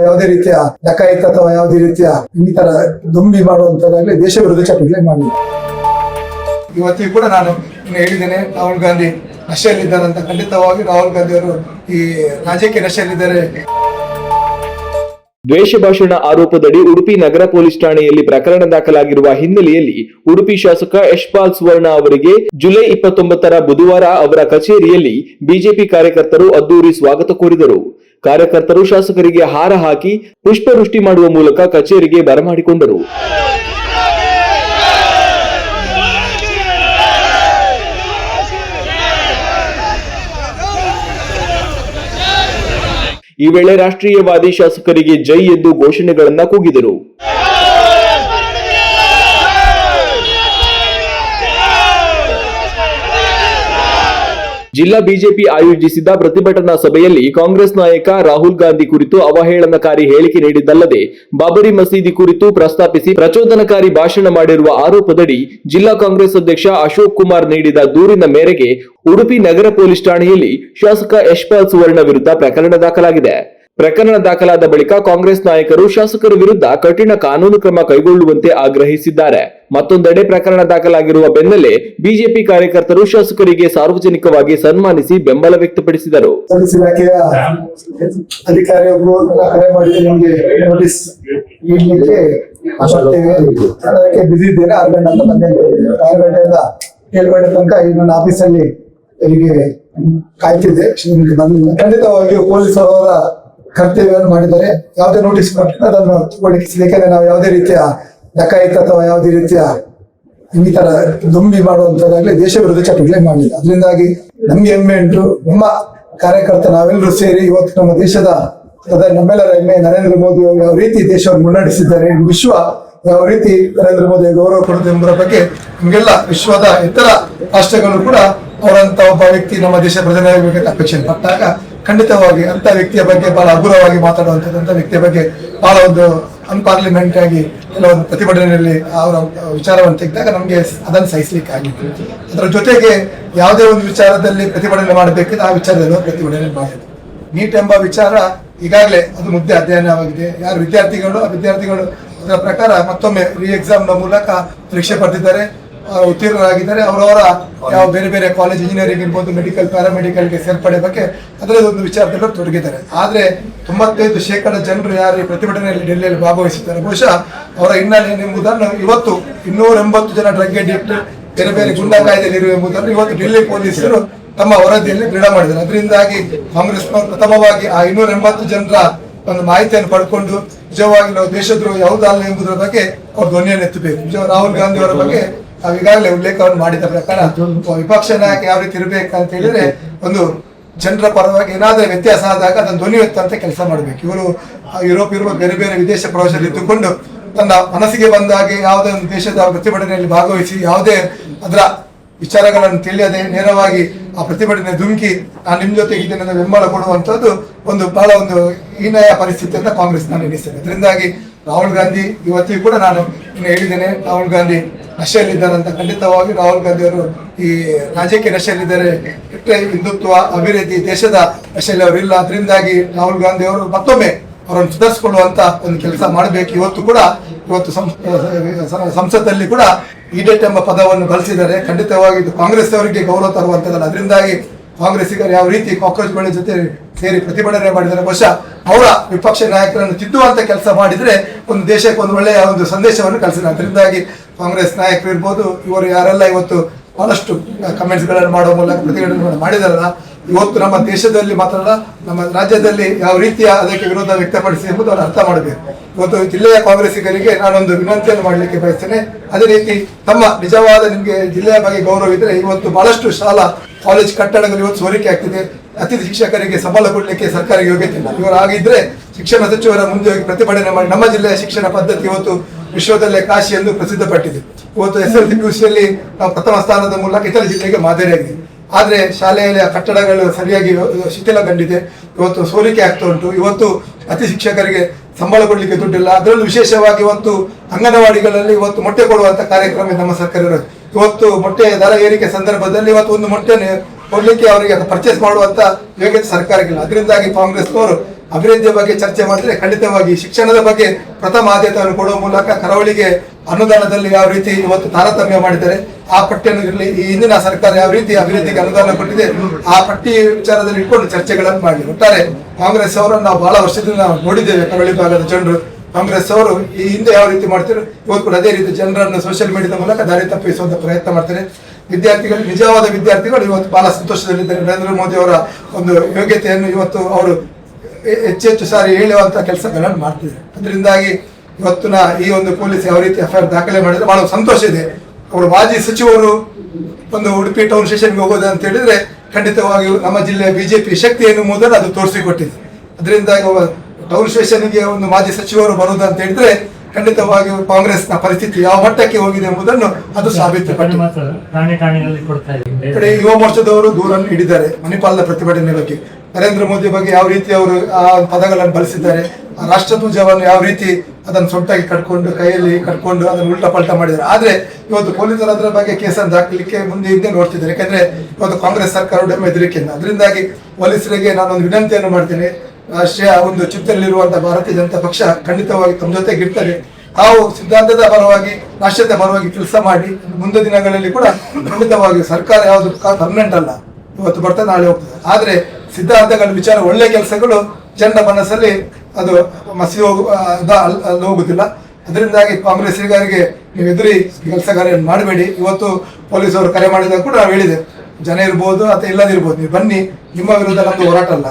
ಯಾವುದೇ ರೀತಿಯ ಡಕಾಯಿತ ಅಥವಾ ಯಾವುದೇ ರೀತಿಯ ಈ ತರ ದುಂಬಿ ಮಾಡುವಂತದಾಗಲಿ ದೇಶ ವಿರೋಧಿ ಚಟುವಟಿಕೆ ಮಾಡಲಿಲ್ಲ. ಇವತ್ತಿಗೂ ಕೂಡ ನಾನು ಹೇಳಿದ್ದೇನೆ, ರಾಹುಲ್ ಗಾಂಧಿ ನಶೆಯಲ್ಲಿದ್ದಾರೆ ಅಂತ. ಖಂಡಿತವಾಗಿ ರಾಹುಲ್ ಗಾಂಧಿ ಅವರು ಈ ರಾಜ್ಯಕ್ಕೆ ನಶೆಯಲ್ಲಿದ್ದಾರೆ. ದ್ವೇಷ ಭಾಷಣ ಆರೋಪದಡಿ ಉಡುಪಿ ನಗರ ಪೊಲೀಸ್ ಠಾಣೆಯಲ್ಲಿ ಪ್ರಕರಣ ದಾಖಲಾಗಿರುವ ಹಿನ್ನೆಲೆಯಲ್ಲಿ ಉಡುಪಿ ಶಾಸಕ ಯಶ್ಪಾಲ್ ಸುವರ್ಣ ಅವರಿಗೆ ಜುಲೈ 29 ಬುಧವಾರ ಅವರ ಕಚೇರಿಯಲ್ಲಿ ಬಿಜೆಪಿ ಕಾರ್ಯಕರ್ತರು ಅದ್ದೂರಿ ಸ್ವಾಗತ ಕೋರಿದರು. ಕಾರ್ಯಕರ್ತರು ಶಾಸಕರಿಗೆ ಹಾರ ಹಾಕಿ ಪುಷ್ಪವೃಷ್ಟಿ ಮಾಡುವ ಮೂಲಕ ಕಚೇರಿಗೆ ಬರಮಾಡಿಕೊಂಡರು. ಈ ವೇಳೆ ರಾಷ್ಟ್ರೀಯವಾದಿ ಶಾಸಕರಿಗೆ ಜೈ ಎಂದು ಘೋಷಣೆಗಳನ್ನ ಕೂಗಿದರು. ಜಿಲ್ಲಾ ಬಿಜೆಪಿ ಆಯೋಜಿಸಿದ್ದ ಪ್ರತಿಭಟನಾ ಸಭೆಯಲ್ಲಿ ಕಾಂಗ್ರೆಸ್ ನಾಯಕ ರಾಹುಲ್ ಗಾಂಧಿ ಕುರಿತು ಅವಹೇಳನಕಾರಿ ಹೇಳಿಕೆ ನೀಡಿದ್ದಲ್ಲದೆ ಬಾಬರಿ ಮಸೀದಿ ಕುರಿತು ಪ್ರಸ್ತಾಪಿಸಿ ಪ್ರಚೋದನಕಾರಿ ಭಾಷಣ ಮಾಡಿರುವ ಆರೋಪದಡಿ ಜಿಲ್ಲಾ ಕಾಂಗ್ರೆಸ್ ಅಧ್ಯಕ್ಷ ಅಶೋಕ್ ಕುಮಾರ್ ನೀಡಿದ ದೂರಿನ ಮೇರೆಗೆ ಉಡುಪಿ ನಗರ ಪೊಲೀಸ್ ಠಾಣೆಯಲ್ಲಿ ಶಾಸಕ ಯಶ್ಪಾಲ್ ಸುವರ್ಣ ವಿರುದ್ಧ ಪ್ರಕರಣ ದಾಖಲಾಗಿದೆ. ಪ್ರಕರಣ ದಾಖಲಾದ ಬಳಿಕ ಕಾಂಗ್ರೆಸ್ ನಾಯಕರು ಶಾಸಕರ ವಿರುದ್ಧ ಕಠಿಣ ಕಾನೂನು ಕ್ರಮ ಕೈಗೊಳ್ಳುವಂತೆ ಆಗ್ರಹಿಸಿದ್ದಾರೆ. ಮತ್ತೊಂದೆಡೆ ಪ್ರಕರಣ ದಾಖಲಾಗಿರುವ ಬೆನ್ನಲ್ಲೇ ಬಿಜೆಪಿ ಕಾರ್ಯಕರ್ತರು ಶಾಸಕರಿಗೆ ಸಾರ್ವಜನಿಕವಾಗಿ ಸನ್ಮಾನಿಸಿ ಬೆಂಬಲ ವ್ಯಕ್ತಪಡಿಸಿದರು. ಇಲಾಖೆಯ ಅಧಿಕಾರಿಯೊಬ್ಬರು ಕರೆ ಮಾಡಿ ನಿಮಗೆ ನೋಟಿಸ್ ನೀಡಲಿಕ್ಕೆ ಬಿಸಿ ಇದ್ದೇನೆ, 6 ಗಂಟೆ ಅಂತ ಬಂದೆ. 6 ಗಂಟೆಯಿಂದ 7 ಗಂಟೆ ತನಕ ಈ ನನ್ನ ಆಫೀಸಲ್ಲಿ ಹೀಗೆ ಕಾಯ್ತಿದ್ದೆ. ಖಂಡಿತವಾಗಿಯೂ ಪೊಲೀಸ್ ಅವರ ಕರ್ತವ್ಯವನ್ನು ಮಾಡಿದ್ದಾರೆ. ಯಾವುದೇ ನೋಟಿಸ್ ಕೊಟ್ಟರೆ ಅದನ್ನು ತಗೊಳ್ಳಿಕ್ಕೆ ನಾವು ಯಾವುದೇ ರೀತಿಯ ಡಕಾಯಿತ ಅಥವಾ ಯಾವುದೇ ರೀತಿಯ ಈ ತರ ದುಂಬಿ ಮಾಡುವಂತದಾಗಲಿ ದೇಶ ವಿರೋಧಿ ಚಟುವಟಿಕೆ ಮಾಡಲಿಲ್ಲ. ಅದರಿಂದಾಗಿ ನಮ್ಗೆ ಹೆಮ್ಮೆ ಉಂಟು. ನಮ್ಮ ಕಾರ್ಯಕರ್ತ ನಾವೆಲ್ಲರೂ ಸೇರಿ ಇವತ್ತು ನಮ್ಮ ದೇಶದ ನಮ್ಮೆಲ್ಲರ ಹೆಮ್ಮೆ ನರೇಂದ್ರ ಮೋದಿ ಅವರು ಯಾವ ರೀತಿ ದೇಶವನ್ನು ಮುನ್ನಡೆಸಿದ್ದಾರೆ, ವಿಶ್ವ ಯಾವ ರೀತಿ ನರೇಂದ್ರ ಮೋದಿ ಗೌರವ ಕೊಡುತ್ತೆ ಎಂಬುದರ ಬಗ್ಗೆ ನಮಗೆಲ್ಲ ವಿಶ್ವದ ಇತರ ರಾಷ್ಟ್ರಗಳು ಕೂಡ ಅವರಂತ ಒಬ್ಬ ವ್ಯಕ್ತಿ ನಮ್ಮ ದೇಶ ಪ್ರಧಾನಿ ಅಪೇಕ್ಷೆ ಪಟ್ಟಾಗ ಖಂಡಿತವಾಗಿ ಅಂತ ವ್ಯಕ್ತಿಯ ಬಗ್ಗೆ ಬಹಳ ಹಗುರವಾಗಿ ಮಾತಾಡುವಂತಂತ ವ್ಯಕ್ತಿಯ ಬಗ್ಗೆ ಬಹಳ ಒಂದು ಅನ್ಪಾರ್ಲಿಮೆಂಟ್ ಆಗಿ ಕೆಲವೊಂದು ಪ್ರತಿಭಟನೆಯಲ್ಲಿ ಅವರ ವಿಚಾರವನ್ನು ತೆಗೆದಾಗ ನಮಗೆ ಅದನ್ನು ಸಹಿಸಲಿಕ್ಕೆ ಆಗಿತ್ತು. ಅದರ ಜೊತೆಗೆ ಯಾವುದೇ ಒಂದು ವಿಚಾರದಲ್ಲಿ ಪ್ರತಿಭಟನೆ ಮಾಡಬೇಕಿದ್ರೆ ಆ ವಿಚಾರದಲ್ಲಿ ಪ್ರತಿಭಟನೆ ಮಾಡಿದ್ರು. ನೀಟ್ ಎಂಬ ವಿಚಾರ ಈಗಾಗಲೇ ಅದು ಮುದ್ದೆ ಅಧ್ಯಯನವಾಗಿದೆ. ಯಾರು ವಿದ್ಯಾರ್ಥಿಗಳು ಅದರ ಪ್ರಕಾರ ಮತ್ತೊಮ್ಮೆ ಎಕ್ಸಾಮ್ ಮೂಲಕ ಪರೀಕ್ಷೆ ಬರೆದಿದ್ದಾರೆ, ಉತ್ತೀರ್ಣರಾಗಿದ್ದಾರೆ. ಅವರವರ ಯಾವ ಬೇರೆ ಬೇರೆ ಕಾಲೇಜ್ ಇಂಜಿನಿಯರಿಂಗ್ ಇರ್ಬೋದು, ಮೆಡಿಕಲ್, ಪ್ಯಾರಾಮೆಡಿಕಲ್ಗೆ ಸೇರ್ಪಡೆ ಬಗ್ಗೆ ಅದರಲ್ಲಿ ಒಂದು ವಿಚಾರದಲ್ಲಿ ತೊಡಗಿದ್ದಾರೆ. ಆದ್ರೆ 95% ಜನರು ಯಾರು ಈ ಪ್ರತಿಭಟನೆಯಲ್ಲಿ ಡೆಲ್ಲಿಯಲ್ಲಿ ಭಾಗವಹಿಸಿದ್ದಾರೆ, ಬಹುಶಃ ಅವರ ಹಿನ್ನೆಲೆ ಎಂಬುದನ್ನು ಇವತ್ತು 280 ಜನ ಡ್ರಗ್ ಅಡಿಕ್ಟ್ ಬೇರೆ ಬೇರೆ ಗುಂಡಾ ಕಾಯ್ದೆಯಲ್ಲಿ ಇರುವ ಎಂಬುದನ್ನು ಇವತ್ತು ಡೆಲ್ಲಿ ಪೊಲೀಸರು ತಮ್ಮ ವರದಿಯಲ್ಲಿ ದೃಢ ಮಾಡಿದ್ದಾರೆ. ಅದರಿಂದಾಗಿ ಕಾಂಗ್ರೆಸ್ ಪ್ರಥಮವಾಗಿ ಆ 280 ಜನರ ಒಂದು ಮಾಹಿತಿಯನ್ನು ಪಡ್ಕೊಂಡು ನಿಜವಾಗಿ ನಾವು ದೇಶದ್ರೋಹ ಯಾವುದಲ್ಲ ಎಂಬುದರ ಬಗ್ಗೆ ಅವ್ರ ಧ್ವನಿಯನ್ನು ಎತ್ತಬೇಕು. ರಾಹುಲ್ ಗಾಂಧಿ ಅವರ ಬಗ್ಗೆ ಈಗಾಗಲೇ ಉಲ್ಲೇಖವನ್ನು ಮಾಡಿದ ಪ್ರಕಾರ ವಿಪಕ್ಷ ನಾಯಕ ಯಾವ ರೀತಿ ಇರಬೇಕಂತ ಹೇಳಿದ್ರೆ ಒಂದು ಜನರ ಪರವಾಗಿ ಏನಾದ್ರೂ ವ್ಯತ್ಯಾಸ ಆದಾಗ ಅದನ್ನು ಧ್ವನಿ ಎತ್ತಂತ ಕೆಲಸ ಮಾಡಬೇಕು. ಇವರು ಯುರೋಪ್ ಇರುವ ಬೇರೆ ಬೇರೆ ವಿದೇಶ ಪ್ರವಾಸದಲ್ಲಿ ಇದ್ದುಕೊಂಡು ತನ್ನ ಮನಸ್ಸಿಗೆ ಬಂದ ಹಾಗೆ ಯಾವುದೇ ಒಂದು ದೇಶದ ಪ್ರತಿಭಟನೆಯಲ್ಲಿ ಭಾಗವಹಿಸಿ ಯಾವುದೇ ಅದರ ವಿಚಾರಗಳನ್ನು ತಿಳಿಯದೆ ನೇರವಾಗಿ ಆ ಪ್ರತಿಭಟನೆ ಧುಮುಕಿ ನಾನು ನಿಮ್ ಜೊತೆ ಇದನ್ನ ಬೆಂಬಲ ಕೊಡುವಂತದ್ದು ಒಂದು ಬಹಳ ಒಂದು ಹೀನಾಯ ಪರಿಸ್ಥಿತಿ ಅಂತ ಕಾಂಗ್ರೆಸ್ ನಾನು ಎಣಿಸ್ತೇನೆ. ಅದರಿಂದಾಗಿ ರಾಹುಲ್ ಗಾಂಧಿ ಇವತ್ತಿಗೂ ಕೂಡ ನಾನು ಹೇಳಿದ್ದೇನೆ, ರಾಹುಲ್ ಗಾಂಧಿ ನಶೆಯಲ್ಲಿದ್ದಾರೆ ಅಂತ. ಖಂಡಿತವಾಗಿ ರಾಹುಲ್ ಗಾಂಧಿ ಅವರು ಈ ರಾಜ್ಯಕ್ಕೆ ನಶೆಯಲ್ಲಿದ್ದಾರೆ. ಹಿಂದುತ್ವ, ಅಭಿವೃದ್ಧಿ, ದೇಶದ ನಶೆಯಲ್ಲಿ ಅವರು ಇಲ್ಲ. ಅದರಿಂದಾಗಿ ರಾಹುಲ್ ಗಾಂಧಿ ಅವರು ಮತ್ತೊಮ್ಮೆ ಅವರನ್ನು ಸುಧಾರಿಸಿಕೊಳ್ಳುವಂತ ಒಂದು ಕೆಲಸ ಮಾಡಬೇಕು. ಇವತ್ತು ಸಂಸತ್ತಲ್ಲಿ ಕೂಡ ಇಡೆಟ್ ಎಂಬ ಪದವನ್ನು ಬಳಸಿದ್ದಾರೆ. ಖಂಡಿತವಾಗಿ ಇದು ಕಾಂಗ್ರೆಸ್ ಅವರಿಗೆ ಗೌರವ ತರುವಂತದಲ್ಲ. ಅದರಿಂದಾಗಿ ಕಾಂಗ್ರೆಸ್ಸಿಗರು ಯಾವ ರೀತಿ ಕಾಕ್ರೋಚ್ಗಳ ಜೊತೆ ಸೇರಿ ಪ್ರತಿಭಟನೆ ಮಾಡಿದರೆ ಬಹುಶಃ ಅವರ ವಿಪಕ್ಷ ನಾಯಕರನ್ನು ತಿದ್ದುವಂತ ಕೆಲಸ ಮಾಡಿದ್ರೆ ಒಂದು ದೇಶಕ್ಕೆ ಒಂದು ಒಳ್ಳೆಯ ಒಂದು ಸಂದೇಶವನ್ನು ಕಳಿಸಿದ್ದಾರೆ. ಅದರಿಂದಾಗಿ ಕಾಂಗ್ರೆಸ್ ನಾಯಕರು ಇರ್ಬೋದು, ಇವರು ಯಾರೆಲ್ಲ ಇವತ್ತು ಬಹಳಷ್ಟು ಕಮೆಂಟ್ಸ್ ಗಳನ್ನು ಮಾಡುವ ಮೂಲಕ ಪ್ರತಿಭಟನೆ ಮಾಡಿದಾರಲ್ಲ, ಇವತ್ತು ನಮ್ಮ ದೇಶದಲ್ಲಿ ಮಾತ್ರ ನಮ್ಮ ರಾಜ್ಯದಲ್ಲಿ ಯಾವ ರೀತಿಯ ಅದಕ್ಕೆ ವಿರೋಧ ವ್ಯಕ್ತಪಡಿಸಿ ಎಂಬುದು ಅವರು ಅರ್ಥ ಮಾಡಬೇಕು. ಇವತ್ತು ಜಿಲ್ಲೆಯ ಕಾಂಗ್ರೆಸ್ಸಿಗರಿಗೆ ನಾನೊಂದು ವಿನಂತಿಯನ್ನು ಮಾಡಲಿಕ್ಕೆ ಬಯಸ್ತೇನೆ. ಅದೇ ರೀತಿ ತಮ್ಮ ನಿಜವಾದ ನಿಮಗೆ ಜಿಲ್ಲೆಯ ಬಗ್ಗೆ ಗೌರವ ಇದ್ರೆ ಇವತ್ತು ಬಹಳಷ್ಟು ಶಾಲಾ ಕಾಲೇಜ್ ಕಟ್ಟಡಗಳು ಇವತ್ತು ಸೋರಿಕೆ ಆಗ್ತಿದೆ. ಅತಿಥಿ ಶಿಕ್ಷಕರಿಗೆ ಸಂಬಳ ಕೊಡಲಿಕ್ಕೆ ಸರ್ಕಾರಕ್ಕೆ ಯೋಗ್ಯತೆ ಇಲ್ಲ. ಇವರು ಆಗಿದ್ರೆ ಶಿಕ್ಷಣ ಸಚಿವರ ಮುಂದೆ ಹೋಗಿ ಪ್ರತಿಭಟನೆ ಮಾಡಿ ನಮ್ಮ ಜಿಲ್ಲೆಯ ಶಿಕ್ಷಣ ಪದ್ಧತಿ ಇವತ್ತು ವಿಶ್ವದಲ್ಲೇ ಕಾಶಿ ಎಂದು ಪ್ರಸಿದ್ಧಪಟ್ಟಿದೆ. ಇವತ್ತು SSLC PUCಯಲ್ಲಿ ನಾವು ಪ್ರಥಮ ಸ್ಥಾನದ ಮೂಲಕ ಇತರ ಜಿಲ್ಲೆಗೆ ಮಾದರಿಯಾಗಿದೆ. ಆದ್ರೆ ಶಾಲೆಯಲ್ಲಿ ಕಟ್ಟಡಗಳು ಸರಿಯಾಗಿ ಶಿಥಿಲಗೊಂಡಿದೆ. ಇವತ್ತು ಸೋರಿಕೆ ಆಗ್ತಾ ಉಂಟು. ಇವತ್ತು ಅತಿ ಶಿಕ್ಷಕರಿಗೆ ಸಂಬಳ ಕೊಡ್ಲಿಕ್ಕೆ ದುಡ್ಡಿಲ್ಲ. ಅದರಲ್ಲೂ ವಿಶೇಷವಾಗಿ ಇವತ್ತು ಅಂಗನವಾಡಿಗಳಲ್ಲಿ ಇವತ್ತು ಮೊಟ್ಟೆ ಕೊಡುವಂತ ಕಾರ್ಯಕ್ರಮ ನಮ್ಮ ಸರ್ಕಾರ ಇರೋದು. ಇವತ್ತು ಮೊಟ್ಟೆ ದರ ಏರಿಕೆ ಸಂದರ್ಭದಲ್ಲಿ ಇವತ್ತು ಒಂದು ಮೊಟ್ಟೆ ಕೊಡ್ಲಿಕ್ಕೆ ಅವರಿಗೆ ಪರ್ಚೇಸ್ ಮಾಡುವಂತ ಯೋಗ್ಯತೆ ಸರ್ಕಾರಕ್ಕಿಲ್ಲ. ಅದರಿಂದಾಗಿ ಕಾಂಗ್ರೆಸ್ನವರು ಅಭಿವೃದ್ಧಿಯ ಬಗ್ಗೆ ಚರ್ಚೆ ಮಾಡಿದ್ರೆ ಖಂಡಿತವಾಗಿ ಶಿಕ್ಷಣದ ಬಗ್ಗೆ ಪ್ರಥಮ ಆದ್ಯತೆಯನ್ನು ಕೊಡುವ ಮೂಲಕ ಕರಾವಳಿಗೆ ಅನುದಾನದಲ್ಲಿ ಯಾವ ರೀತಿ ಇವತ್ತು ತಾರತಮ್ಯ ಮಾಡಿದ್ದಾರೆ ಆ ಪಟ್ಟಿಯನ್ನು ಇರಲಿ, ಈ ಹಿಂದಿನ ಸರ್ಕಾರ ಯಾವ ರೀತಿ ಅಭಿವೃದ್ಧಿಗೆ ಅನುದಾನ ಕೊಟ್ಟಿದೆ ಆ ಪಟ್ಟಿ ವಿಚಾರದಲ್ಲಿ ಇಟ್ಕೊಂಡು ಚರ್ಚೆಗಳನ್ನು ಮಾಡಿ. ಒಟ್ಟಾರೆ ಕಾಂಗ್ರೆಸ್ ಅವರನ್ನು ನಾವು ಬಹಳ ವರ್ಷದಿಂದ ನಾವು ನೋಡಿದ್ದೇವೆ. ಕರಾವಳಿ ಭಾಗದ ಜನರು ಕಾಂಗ್ರೆಸ್ ಅವರು ಈ ಹಿಂದೆ ಯಾವ ರೀತಿ ಮಾಡ್ತಾರೆ ಇವತ್ತು ಕೂಡ ಅದೇ ರೀತಿ ಜನರನ್ನು ಸೋಷಿಯಲ್ ಮೀಡಿಯಾದ ಮೂಲಕ ದಾರಿ ತಪ್ಪಿಸುವಂತ ಪ್ರಯತ್ನ ಮಾಡ್ತಾರೆ. ವಿದ್ಯಾರ್ಥಿಗಳು, ನಿಜವಾದ ವಿದ್ಯಾರ್ಥಿಗಳು ಇವತ್ತು ಬಹಳ ಸಂತೋಷದಲ್ಲಿದ್ದಾರೆ. ನರೇಂದ್ರ ಮೋದಿ ಅವರ ಒಂದು ಯೋಗ್ಯತೆಯನ್ನು ಇವತ್ತು ಅವರು ಹೆಚ್ಚು ಸಾರಿ ಹೇಳುವಂತ ಕೆಲಸಗಳನ್ನು ಮಾಡ್ತಿದ್ದಾರೆ. ಅದರಿಂದಾಗಿ ಇವತ್ತಿನ ಈ ಒಂದು ಪೊಲೀಸ್ ಯಾವ ರೀತಿ ಎಫ್ಐಆರ್ ದಾಖಲೆ ಮಾಡಿದ್ರೆ ಬಹಳ ಸಂತೋಷ ಇದೆ. ಅವರು ಮಾಜಿ ಸಚಿವರು ಒಂದು ಉಡುಪಿ ಟೌನ್ ಸ್ಟೇಷನ್ಗೆ ಹೋಗೋದು ಅಂತ ಹೇಳಿದ್ರೆ ಖಂಡಿತವಾಗಿ ನಮ್ಮ ಜಿಲ್ಲೆಯ ಬಿಜೆಪಿ ಶಕ್ತಿ ಎನ್ನುವುದನ್ನು ಅದು ತೋರಿಸಿಕೊಟ್ಟಿದೆ. ಅದರಿಂದಾಗಿ ಟೌನ್ ಸ್ಟೇಷನ್ಗೆ ಒಂದು ಮಾಜಿ ಸಚಿವರು ಬರುವುದು ಅಂತ ಹೇಳಿದ್ರೆ ಖಂಡಿತವಾಗಿ ಕಾಂಗ್ರೆಸ್ನ ಪರಿಸ್ಥಿತಿ ಯಾವ ಮಟ್ಟಕ್ಕೆ ಹೋಗಿದೆ ಎಂಬುದನ್ನು ಅದು ಸಾಬೀತುಪಟ್ಟಿದೆ. ಯುವ ಮೋರ್ಚಾದವರು ದೂರನ್ನು ಹಿಡಿದ್ದಾರೆ ಮಣಿಪಾಲದ ಪ್ರತಿಭಟನೆ ಬಗ್ಗೆ, ನರೇಂದ್ರ ಮೋದಿ ಬಗ್ಗೆ ಯಾವ ರೀತಿ ಅವರು ಆ ಪದಗಳನ್ನು ಬಳಸಿದ್ದಾರೆ, ಆ ರಾಷ್ಟ್ರಧ್ವಜವನ್ನು ಯಾವ ರೀತಿ ಅದನ್ನು ಸೊಂಟಾಗಿ ಕಟ್ಕೊಂಡು ಕೈಯಲ್ಲಿ ಕಟ್ಕೊಂಡು ಅದನ್ನು ಉಲ್ಟಾ ಪಲ್ಟಾ ಮಾಡಿದ್ದಾರೆ. ಆದ್ರೆ ಇವತ್ತು ಪೊಲೀಸರು ಅದರ ಬಗ್ಗೆ ಕೇಸನ್ನು ದಾಖಲಿಕ್ಕೆ ಮುಂದೆ ಹಿಂದೆ ನೋಡ್ತಿದ್ದಾರೆ. ಯಾಕಂದ್ರೆ ಇವತ್ತು ಕಾಂಗ್ರೆಸ್ ಸರ್ಕಾರ ಹೆದರಿಕೆಯಿಂದ. ಅದರಿಂದಾಗಿ ಪೊಲೀಸರಿಗೆ ನಾನೊಂದು ವಿನಂತಿಯನ್ನು ಮಾಡ್ತೇನೆ. ರಾಷ್ಟ್ರೀಯ ಒಂದು ಚಿತ್ರದಲ್ಲಿರುವಂತಹ ಭಾರತೀಯ ಜನತಾ ಪಕ್ಷ ಖಂಡಿತವಾಗಿ ತಮ್ಮ ಜೊತೆಗೆ ಇರ್ತಾರೆ. ತಾವು ಸಿದ್ಧಾಂತದ ಪರವಾಗಿ, ರಾಷ್ಟ್ರೀಯದ ಪರವಾಗಿ ಕೆಲಸ ಮಾಡಿ ಮುಂದಿನ ದಿನಗಳಲ್ಲಿ ಕೂಡ ಖಂಡಿತವಾಗಿ ಸರ್ಕಾರ ಯಾವುದು ಪರ್ಮನೆಂಟ್ ಅಲ್ಲ, ಇವತ್ತು ಬರ್ತದೆ ನಾಳೆ ಹೋಗ್ತದೆ. ಆದ್ರೆ ಸಿದ್ಧಾಂತಗಳ ವಿಚಾರ ಒಳ್ಳೆ ಕೆಲಸಗಳು ಜನರ ಮನಸ್ಸಲ್ಲಿ ಅದು ಮಸಿ ಹೋಗುದಿಲ್ಲ. ಅದರಿಂದಾಗಿ ಕಾಂಗ್ರೆಸ್ಸಿಗರಿಗೆ ನೀವು ಎದುರಿ ಕೆಲಸ ಕಾರ್ಯವನ್ನು ಮಾಡಬೇಡಿ. ಇವತ್ತು ಪೊಲೀಸರು ಕರೆ ಮಾಡಿದಾಗ ಕೂಡ ನಾವು ಹೇಳಿದೆ, ಜನ ಇರ್ಬೋದು ಅಥವಾ ಇಲ್ಲದಿರ್ಬೋದು, ನೀವು ಬನ್ನಿ, ನಿಮ್ಮ ವಿರುದ್ಧ ನಮ್ದು ಹೋರಾಟ ಅಲ್ಲ.